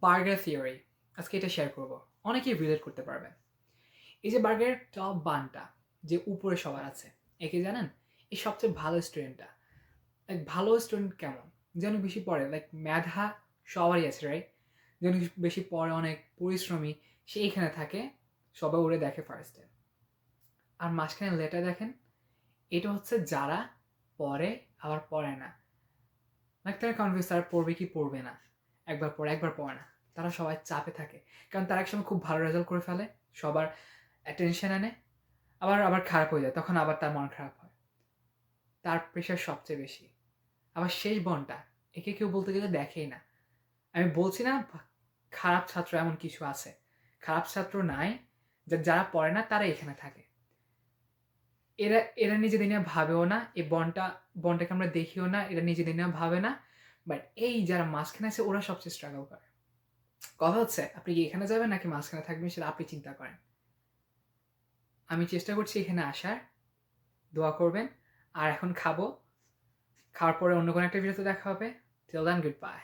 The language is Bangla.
বার্গার থিওরি আজকে এটা শেয়ার করব। অনেকেই রিলেট করতে পারবে। এই যে বার্গারের টপ বানটা যে উপরে সবার আছে, একে জানেন? এই সবচেয়ে ভালো স্টুডেন্টটা। লাইক ভালো স্টুডেন্ট কেমন? যেন বেশি পড়ে, লাইক মেধা সবারই আছে, রাইট? যেন বেশি পড়ে, অনেক পরিশ্রমী, সে এখানে থাকে, সবাই ওরে দেখে ফার্স্টে। আর মাঝখানে লেটা দেখেন, এটা হচ্ছে যারা পড়ে আবার পড়ে না। লাইক তারা কনফিউজ, তারা পড়বে কি পড়বে না, একবার পড়ে একবার পড়ে না। তারা সবাই চাপে থাকে, কারণ তারা একসময় খুব ভালো রেজাল্ট করে ফেলে, সবার অ্যাটেনশন আনে, আবার আবার খারাপ হয়ে যায়, তখন আবার তার মন খারাপ হয়। তার প্রেশার সবচেয়ে বেশি। আবার শেষ বনটা, একে কেউ বলতে গেলে দেখেই না। আমি বলছি না খারাপ ছাত্র এমন কিছু আছে, খারাপ ছাত্র নাই, যারা পড়ে না তারা এখানে থাকে। এরা এরা নিজেদের নিয়ে ভাবেও না, এই বনটাকে আমরা দেখিও না, এরা নিজেদের নিয়ে ভাবে না। বাট এই যারা মাঝখানে আছে ওরা সবচেয়ে স্ট্রাগল করে। কথা হচ্ছে আপনি কি এখানে যাবেন নাকি মাঝখানে থাকবেন, সেটা আপনি চিন্তা করেন। আমি চেষ্টা করছি এখানে আসার, দোয়া করবেন। আর এখন খাবো, খাওয়ার পরে অন্য কোনো একটা ভিডিওতে দেখা হবে। Till then, good by.